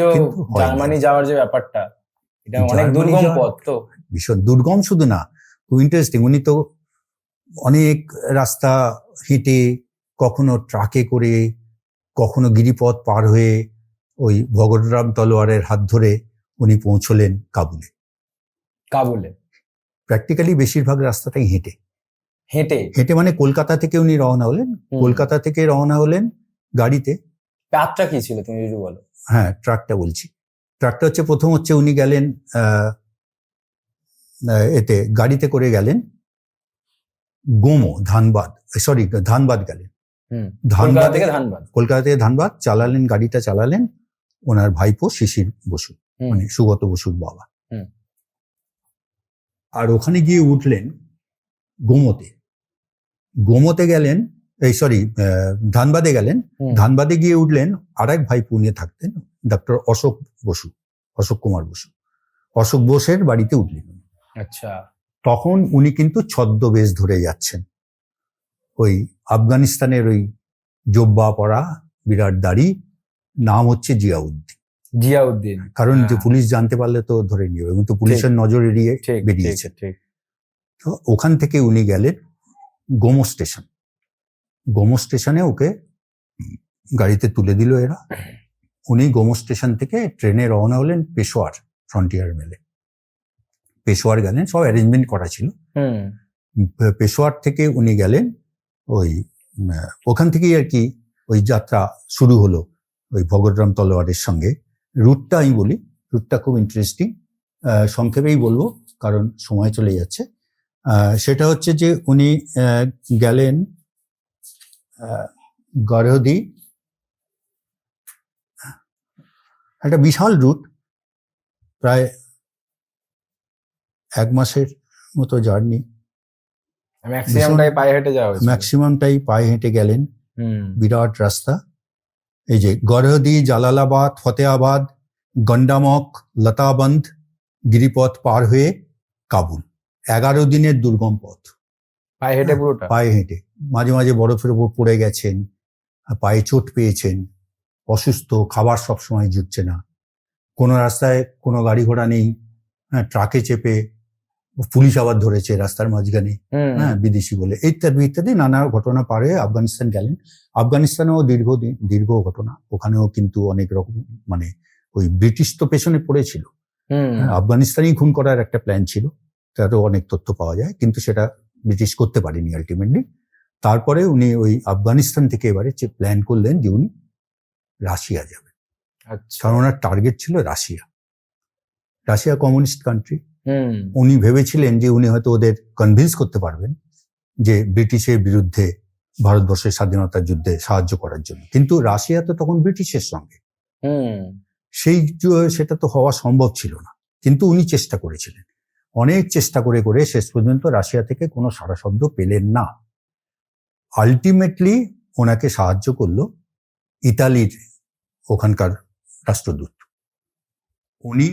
যে জার্মানি যাওয়ার যে ব্যাপারটা, এটা অনেক দুর্গম পথ, তো ভীষণ দুর্গম। শুধু না, খুব ইন্টারেস্টিং, উনি তো অনেক রাস্তা হেঁটে, কখনো ট্রাকে করে, কখনো গিরিপথ পার হয়ে ওই ভগৎরাম তলোয়ারের হাত ধরে উনি পৌঁছলেন কাবুলে। প্র্যাকটিক্যালি বেশিরভাগ রাস্তাটাই হেঁটে হেঁটে মানে কলকাতা থেকে উনি রওনা হলেন, কলকাতা থেকে রওনা হলেন গাড়িতে। ট্রাকটা কি ছিল তুমি যদি বলো? হ্যাঁ, ট্রাকটা বলছি। ট্রাকটা হচ্ছে প্রথম হচ্ছে উনি গেলেন এতে গাড়িতে করে গেলেন ধানবাদ গেলেন। কলকাতা থেকে ধানবাদ চালালেন, গাড়িটা চালালেন ওনার ভাইপো শিশির বসু, মানে সুগত বসুর বাবা। আর ওখানে গিয়ে উঠলেন গোমতে গেলেন, ধানবাদে গেলেন। ধানবাদে গিয়ে উঠলেন আরেক ভাইপো নিয়ে থাকতেন, ডক্টর অশোক কুমার বসু। অশোক বোসের বাড়িতে উঠলেন। আচ্ছা, তখন উনি কিন্তু ছদ্মবেশ ধরে যাচ্ছেন, ওই আফগানিস্তানের ওই জব্বা পরা, বিরাট দাড়ি, নাম হচ্ছে জিয়াউদ্দিন। কারণ যে পুলিশ জানতে পারলে তো ধরে নিয়ে, এবং তো পুলিশের নজর এড়িয়ে বেরিয়েছে। তো ওখান থেকে উনি গেলেন গোমো স্টেশনে, ওকে গাড়িতে তুলে দিল এরা। উনি গোমো স্টেশন থেকে ট্রেনে রওনা হলেন পেশোয়ার, ফ্রন্টিয়ার মেলে। পেশোয়ার গেলেন, সব অ্যারেঞ্জমেন্ট করা ছিল। পেশোয়ার থেকে উনি গেলেন ওখান থেকেই আর কি ওই যাত্রা শুরু হলো ওই ভগৎরাম তলোয়ারের সঙ্গে। রুটটা আমি বলি, রুটটা খুব ইন্টারেস্টিং, সংক্ষেপেই বলবো কারণ সময় চলে যাচ্ছে। সেটা হচ্ছে যে উনি গেলেন গরহদি, একটা বিশাল রুট, প্রায় 1 মাসের মতো জার্নি। ম্যাক্সিমামটাই পায়ে হেঁটে গেলেন, বিরাট রাস্তা। এই যে গরহদি, জালালাবাদ, ফতেহাবাদ, গন্ডামক, লতাবন্ধ গিরিপথ পার হয়ে কাবুল। 11 দিনের দুর্গম পথ, পায়ে হেঁটে। মাঝে মাঝে বরফের উপর পড়ে গেছেন, পায়ে চোট পেয়েছেন, অসুস্থ, খাবার সবসময় জুটছে না, কোনো রাস্তায় কোনো গাড়ি ঘোড়া নেই, ট্রাকে চেপে পুলিশ আবার ধরেছে রাস্তার মাঝখানে, বিদেশি বলে, ইত্যাদি ইত্যাদি নানা ঘটনা পার হয়ে আফগানিস্তান গেলেন। আফগানিস্তানেও দীর্ঘ ঘটনা, ওখানেও কিন্তু অনেক রকম, মানে ওই ব্রিটিশ তো পেছনে পড়েছিল, আফগানিস্তানেই খুন করার একটা প্ল্যান ছিল, তারও অনেক তথ্য পাওয়া যায়, কিন্তু সেটা ব্রিটিশ করতে পারেনি আলটিমেটলি। তারপরে উনি ওই আফগানিস্তান থেকে এবারে প্ল্যান করলেন যে উনি রাশিয়া যাবেন, কারণ ওনার টার্গেট ছিল রাশিয়া কমিউনিস্ট কান্ট্রি। উনি ভেবেছিলেন যে উনি হয়তো ওদের কনভিন্স করতে পারবেন যে ব্রিটিশের বিরুদ্ধে ভারতবর্ষের স্বাধীনতার যুদ্ধে সাহায্য করার জন্য, কিন্তু রাশিয়া তো তখন ব্রিটিশের সঙ্গে, সেটা তো হওয়া সম্ভব ছিল না। কিন্তু উনি চেষ্টা করেছিলেন, অনেক চেষ্টা করে শেষ পর্যন্ত রাশিয়া থেকে কোনো সাড়া শব্দ পেলেন না। আলটিমেটলি ওনাকে সাহায্য করলো ইতালির ওখানকার রাষ্ট্রদূত। উনি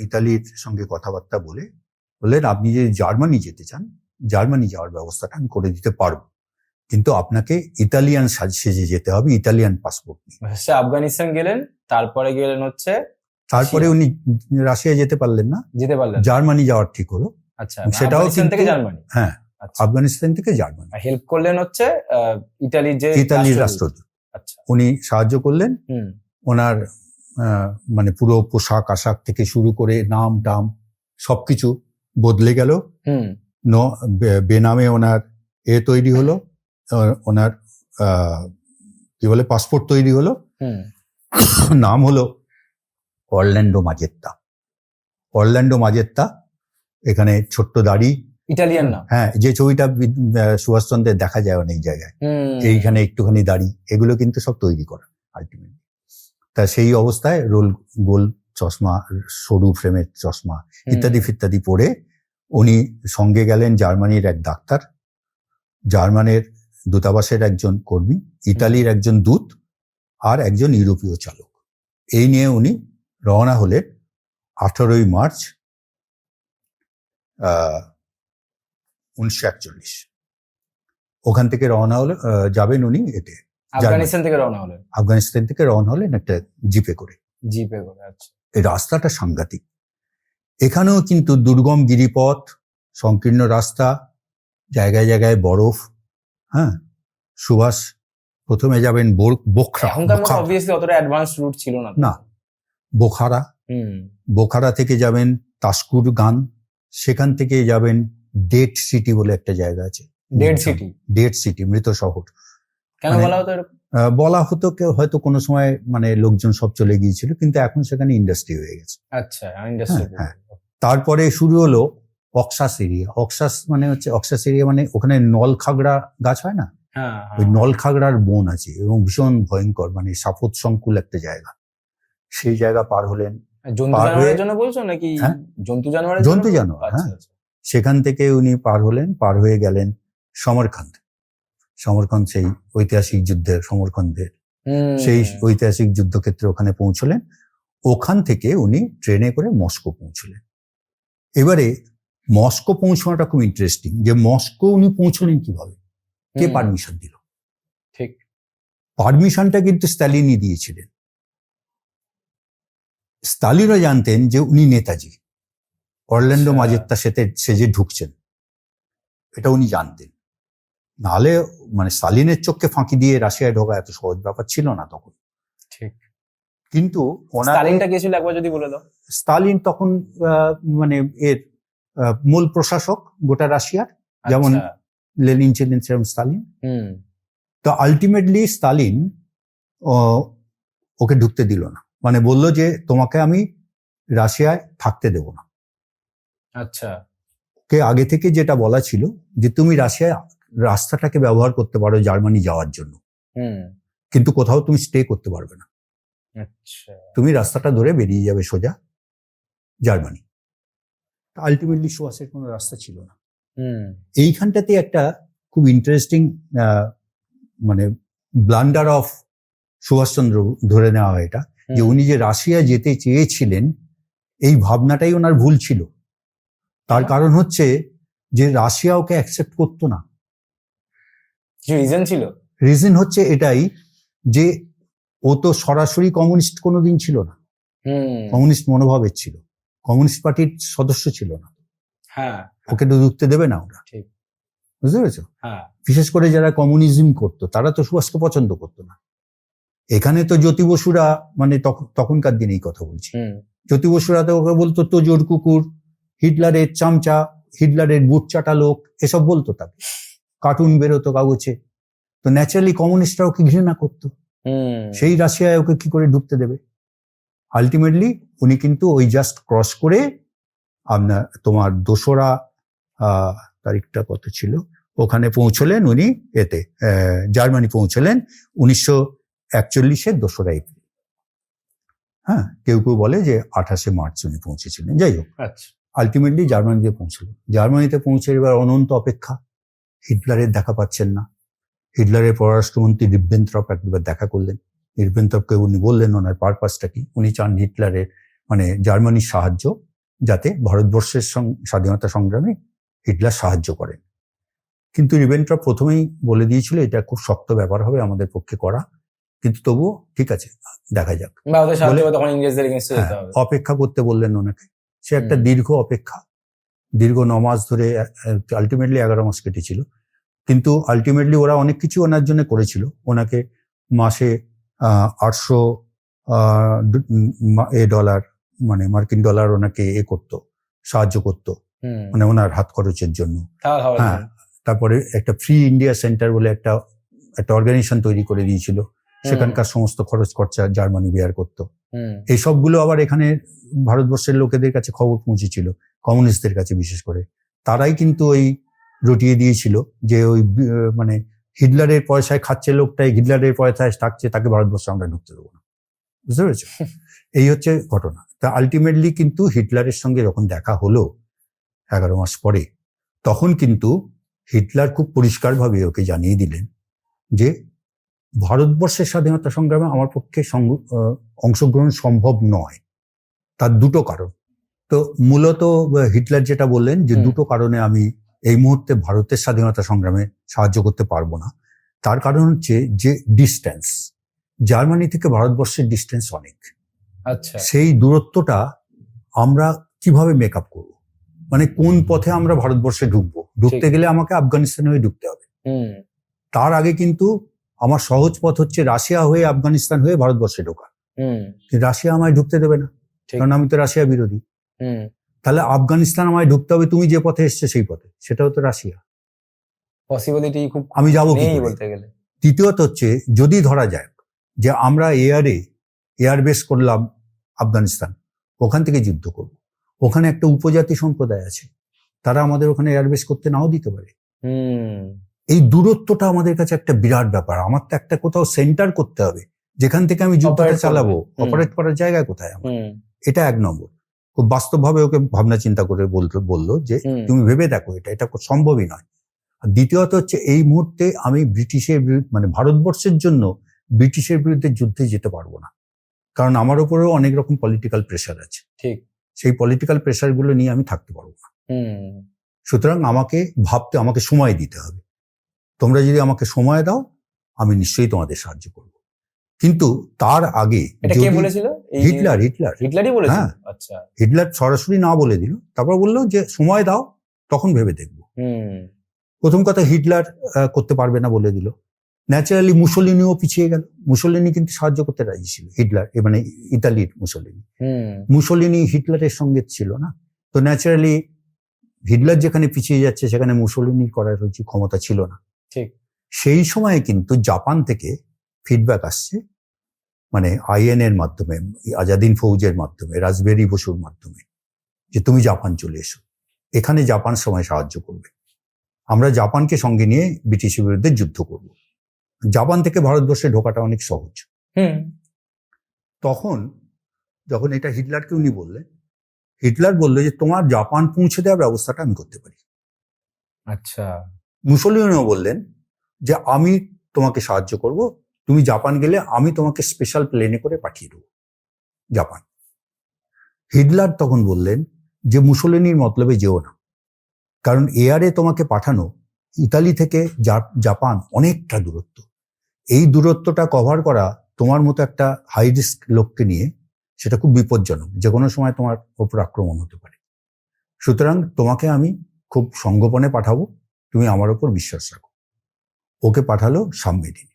ইতালির সঙ্গে কথাবার্তা বললেন আপনি যদি জার্মানি যেতে চান, জার্মানি যাওয়ার ব্যবস্থাটা আমি করে দিতে পারবো, কিন্তু আপনাকে ইতালিয়ান সেজে যেতে হবে, ইতালিয়ান পাসপোর্ট নিয়ে। আফগানিস্তান গেলেন, তারপরে গেলেন হচ্ছে, তারপরে উনি রাশিয়া যেতে পারলেন না, জার্মানি যাওয়ার ঠিক হলো। আচ্ছা, সেটাও থেকে জার্মানি, হ্যাঁ, আফগানিস্তান থেকে জার্মানি। হেল্প করলেন হচ্ছে ইতালির রাষ্ট্রদূত। আচ্ছা, উনি সাহায্য করলেন। ওনার মানে পুরো পোশাক আশাক থেকে শুরু করে নাম টাম সবকিছু বদলে গেল। বেনামে ওনার তৈরি হলো, ওনার কি বলে পাসপোর্ট তৈরি হলো। নাম হলো অরল্যান্ডো মাজেত্তা। এখানে ছোট্ট দাড়ি, ইটালিয়ান নাম। হ্যাঁ, যে ছবিটা সুভাষচন্দ্রের দেখা যায় অনেক জায়গায়, এইখানে একটুখানি দাড়ি, এগুলো কিন্তু সব তৈরি করা আলটিমেটলি। তা সেই অবস্থায় গোল চশমা, সরু ফ্রেমের চশমা ইত্যাদি ফিত্যাদি পরে উনি সঙ্গে গেলেন জার্মানির এক ডাক্তার, জার্মানের দূতাবাসের একজন কর্মী, ইতালির একজন দূত, আর একজন ইউরোপীয় চালক। এই নিয়ে উনি রওনা হলেন 18 মার্চ 1941। ওখান থেকে রওনা যাবেন উনি আফগানিস্তান থেকে রওনা হলেন একটা জিপে করে। জিপে করে, আচ্ছা। এই রাস্তাটা সাংঘাতিক। এখানেও কিন্তু দুর্গম গিরিপথ, সংকীর্ণ রাস্তা, জায়গায় জায়গায় বরফ। হ্যাঁ, সুভাষ প্রথমে যাবেন বোখরা। এখনকার মতো অবভিয়াসলি অতটা অ্যাডভান্স রুট ছিল না। না, বোখারা। বোখারা থেকে যাবেন তাসকুর গান, সেখান থেকে যাবেন ডেড সিটি বলে একটা জায়গা আছে। ডেড সিটি, মৃত শহর। কেন বলা হতো এরকম? বলা হতো হয়তো কোনো সময় মানে লোকজন সব চলে গিয়েছিল, কিন্তু এখন সেখানে ইন্ডাস্ট্রি হয়ে গেছে। আচ্ছা, ইন্ডাস্ট্রি। হ্যাঁ, তারপরে শুরু হলো অক্সাস এরিয়া। অক্সাস এরিয়া মানে ওখানে নলখাগড়া গাছ হয় না, ওই নলখাগড়ার বন আছে এবং ভীষণ ভয়ঙ্কর, মানে সাফত সংকুল একটা জায়গা। সেই জায়গা পার হলেন। জন্তু জানোয়ারের জন্য বলছো নাকি? জন্তু জানোয়ার। হ্যাঁ, সেখান থেকে উনি পার হলেন, পার হয়ে গেলেন সমরখন্দ। সেই ঐতিহাসিক যুদ্ধের, সমরখন্দের সেই ঐতিহাসিক যুদ্ধক্ষেত্রে ওখানে পৌঁছলেন। ওখান থেকে উনি ট্রেনে করে মস্কো পৌঁছলেন। এবারে মস্কো পৌঁছানোটা খুব ইন্টারেস্টিং, যে মস্কো উনি পৌঁছলেন কিভাবে, কে পারমিশন দিল? ঠিক, পারমিশনটা কিন্তু স্টালিনই দিয়েছিলেন। স্টালিনও জানতেন যে উনি নেতাজি, অরল্যান্ডো মাজেত্তা সেজে ঢুকছেন, এটা উনি জানতেন। নাহলে মানে স্টালিনের চোখকে ফাঁকি দিয়ে রাশিয়ায় ঢোকা এত সহজ ব্যাপার ছিল না তখন। ঠিক, কিন্তু স্টালিনটা কে ছিল একবার যদি বলে দাও। স্টালিন তখন মানে এর মূল প্রশাসক গোটা রাশিয়ার, যেমন লেনিন ছিলেন সেরকম স্টালিন। তো আলটিমেটলি স্টালিন ওকে ঢুকতে দিল না, মানে বলল যে তোমাকে আমি রাশিয়ায় থাকতে দেব না। আচ্ছা, কে আগে থেকে যেটা বলা ছিল যে তুমি রাশিয়ায় রাস্তাটাকে ব্যবহার করতে পারো জার্মানি যাওয়ার জন্য, কিন্তু কোথাও তুমি স্টে করতে পারবে না। আচ্ছা, তুমি রাস্তাটা ধরে বেরিয়ে যাবে সোজা জার্মানি। আলটিমেটলি সুভাষের কোনো রাস্তা ছিল না। এইখানটাতে একটা খুব ইন্টারেস্টিং মানে ব্লান্ডার অফ সুভাষচন্দ্র ধরে নেওয়া হয় এটা, যে উনি যে রাশিয়া যেতে চেয়েছিলেন এই ভাবনাটাই ওনার ভুল ছিল। তার কারণ হচ্ছে যে রাশিয়া ওকে অ্যাকসেপ্ট করতো না। রিজন হচ্ছে এটাই যে ও তো সরাসরি কমিউনিস্ট কোনোদিন ছিল না, কমিউনিস্ট মনোভাবের ছিল, কমিউনিস্ট পার্টির সদস্য ছিল না। ওকে তো ঢুকতে দেবে না ওরা, বুঝতে পেরেছো? বিশেষ করে যারা কমিউনিজম করতো তারা তো সুভাষকে পছন্দ করতো না। এখানে তো জ্যোতি বসুরা, মানে তখনকার দিনেই কথা বলছি, জ্যোতি বসুরা তো ওকে বলতো তো জোর কুকুর, হিটলারের চামচা, হিটলারের বুট চাটা লোক, এসব বলতো তাকে, কার্টুন বেরোতো কাগজে। তো ন্যাচারালি কমিউনিস্টরা ওকে ঘৃণা করতো। সেই রাশিয়ায় ওকে কি করে ঢুকতে দেবে? আলটিমেটলি উনি কিন্তু ওই জাস্ট ক্রস করে আপনার তোমার 2রা তারিখটা কত ছিল, ওখানে পৌঁছলেন উনি, এতে জার্মানি পৌঁছলেন 1941-এর 2রা এপ্রিল। হ্যাঁ, কেউ কেউ বলে যে 28শে মার্চ উনি পৌঁছেছিলেন। যাই হোক, আলটিমেটলি জার্মানিতে পৌঁছলেন। জার্মানিতে পৌঁছে এবার অনন্ত অপেক্ষা, হিটলারের দেখা পাচ্ছেন না। হিটলারের পররাষ্ট্রমন্ত্রী রিবেনট্রপ একবার দেখা করলেন। রিবেনট্রপকে উনি বললেন ওনার পারপাসটা কি, উনি চান হিটলারের মানে জার্মানির সাহায্য, যাতে ভারতবর্ষের স্বাধীনতা সংগ্রামে হিটলার সাহায্য করেন। কিন্তু রিবেনট্রপ প্রথমেই বলে দিয়েছিল এটা খুব শক্ত ব্যাপার হবে আমাদের পক্ষে করা, কিন্তু তবুও ঠিক আছে দেখা যাক, অপেক্ষা করতে বললেন ওনাকে। সে একটা দীর্ঘ অপেক্ষা, দীর্ঘ 9 মাস ধরে, আলটিমেটলি 11 মাস কেটেছিল। কিন্তু আলটিমেটলি ওরা অনেক কিছু ওনার জন্য করেছিল। ওনাকে মাসে 800 ডলার মানে মার্কিন ডলার ওনাকে করতো, সাহায্য করতো, মানে ওনার হাত খরচের জন্য। হ্যাঁ, তারপরে একটা ফ্রি ইন্ডিয়া সেন্টার বলে একটা অর্গানাইজেশন তৈরি করে দিয়েছিল, সেখানকার সমস্ত খরচ খরচা জার্মানি বেয়ার করতো। এই সবগুলো আবার এখানে ভারতবর্ষের লোকেদের কাছে খবর পৌঁছেছিল, কমিউনিস্টদের কাছে বিশেষ করে। তারাই কিন্তু ওই রটিয়ে দিয়েছিল যে ওই মানে হিটলারের পয়সায় খাচ্ছে লোকটাই হিটলারের পয়সায় থাকছে, তাকে ভারতবর্ষে আমরা ঢুকতে দেবো না। বুঝতে পেরেছ? এই হচ্ছে ঘটনা। তা আলটিমেটলি কিন্তু হিটলারের সঙ্গে যখন দেখা হলো 11 মাস পরে, তখন কিন্তু হিটলার খুব পরিষ্কারভাবে ওকে জানিয়ে দিলেন যে ভারতবর্ষের স্বাধীনতা সংগ্রামে আমার পক্ষে অংশগ্রহণ সম্ভব নয়। তার 2টো কারণ। তো মূলত হিটলার যেটা বললেন যে 2টো কারণে আমি এই মুহূর্তে ভারতের স্বাধীনতা সংগ্রামে সাহায্য করতে পারবো না। তার কারণ হচ্ছে যে ডিস্টেন্স, জার্মানি থেকে ভারতবর্ষের ডিস্টেন্স অনেক। আচ্ছা, সেই দূরত্বটা আমরা কিভাবে মেকআপ করব, মানে কোন পথে আমরা ভারতবর্ষে ঢুকতে ঠিক। গেলে আমাকে আফগানিস্তান হয়ে ঢুকতে হবে। হুম, তার আগে কিন্তু আমার সহজ পথ হচ্ছে রাশিয়া হয়ে আফগানিস্তান হয়ে ভারতবর্ষে ঢোকা। হুম, কিন্তু রাশিয়া আমায় ঢুকতে দেবে না, ঠিক। কারণ আমি তো রাশিয়া বিরোধী। হুম, তাহলে আফগানিস্তান আমায় ঢুকতে হবে তুমি যে পথে এসছে সেই পথে, সেটাও তো রাশিয়া। পসিবিলিটি খুব আমি যাবো কি নেই করে? বলতে গেলে। তৃতীয়ত হচ্ছে, যদি ধরা যায় যে আমরা এয়ার বেস করলাম আফগানিস্তান, ওখান থেকে যুদ্ধ করব, ওখানে একটা উপজাতি সম্প্রদায় আছে, তারা আমাদের ওখানে এয়ারবেস করতে নাও দিতে পারে। হুম, এই দূরত্বটা আমাদের কাছে একটা বিরাট ব্যাপার। আমার তো একটা কোথাও সেন্টার করতে হবে যেখান থেকে আমি যুদ্ধটা Operate চালাবো। করবে। হুম। অপারেট করার জায়গা কোথায় আমার? হুম, এটা এক নম্বর। খুব বাস্তবভাবে ওকে ভাবনা চিন্তা করে বললো যে হুম, তুমি ভেবে দেখো, এটা সম্ভবই নয়। আর দ্বিতীয়ত হচ্ছে, এই মুহূর্তে আমি ব্রিটিশের বিরুদ্ধে, মানে ভারতবর্ষের জন্য ব্রিটিশের বিরুদ্ধে যুদ্ধে যেতে পারবো না, কারণ আমার উপরেও অনেক রকম পলিটিক্যাল প্রেশার আছে। ঠিক। সেই পলিটিক্যাল প্রেশার গুলো নিয়ে আমি থাকতে পারবো না। হুম, সুতরাং আমাকে সময় দিতে হবে। তোমরা যদি আমাকে সময় দাও, আমি নিশ্চয়ই তোমাদের সাহায্য করব। কিন্তু তার আগে এটা কে বলেছিল? এই হিটলার হিটলারই বলেছিল? হ্যাঁ, আচ্ছা। হিটলার সরাসরি না বলে দিল, তারপর বললো যে সময় দাও, তখন ভেবে দেখবো। হুম, প্রথম কথা, হিটলার করতে পারবে না বলে দিল। ন্যাচারালি মুসোলিনিও পিছিয়ে গেল। মুসোলিনি কিন্তু সাহায্য করতে রাজি ছিল, হিটলার মানে ইতালির মুসোলিনি। হুম, মুসোলিনি হিটলারের সঙ্গে ছিল না, তো ন্যাচারালি হিটলার যেখানে পিছিয়ে যাচ্ছে সেখানে মুসোলিনি করার ক্ষমতা ছিল না। ঠিক। সেই সময়ে কিন্তু জাপান থেকে ফিডব্যাক আসছে, মানে আইএন এর মাধ্যমে, আজাদিন ফৌজের মাধ্যমে, রাজবেরি বসুর মাধ্যমে, যে তুমি জাপান চলে এসো, এখানে জাপান সময় সাহায্য করবে, আমরা জাপানকে সঙ্গে নিয়ে ব্রিটিশের বিরুদ্ধে যুদ্ধ করব। জাপান থেকে ভারতবর্ষে ঢোকাটা অনেক সহজ। হুম, যখন এটা হিটলারকে উনি বললেন, হিটলার বললো যে তোমার জাপান পৌঁছে দেওয়ার ব্যবস্থাটা আমি করতে পারি। আচ্ছা। মুসোলিনিও বললেন যে আমি তোমাকে সাহায্য করব, তুমি জাপান গেলে আমি তোমাকে স্পেশাল প্লেনে করে পাঠিয়ে দেবো জাপান। হিটলার তখন বললেন যে মুসোলিনির মতলবে যেও না, কারণ এয়ারে তোমাকে পাঠানো ইতালি থেকে জাপান অনেকটা দূরত্ব। এই দূরত্বটা কভার করা তোমার মতো একটা হাই রিস্ক লোককে নিয়ে সেটা খুব বিপজ্জনক, যে কোনো সময় তোমার ওপর আক্রমণ হতে পারে। সুতরাং তোমাকে আমি খুব সংগোপনে পাঠাবো, তুমি আমার ওপর বিশ্বাস রাখো। ওকে পাঠালো সাবমেরিন।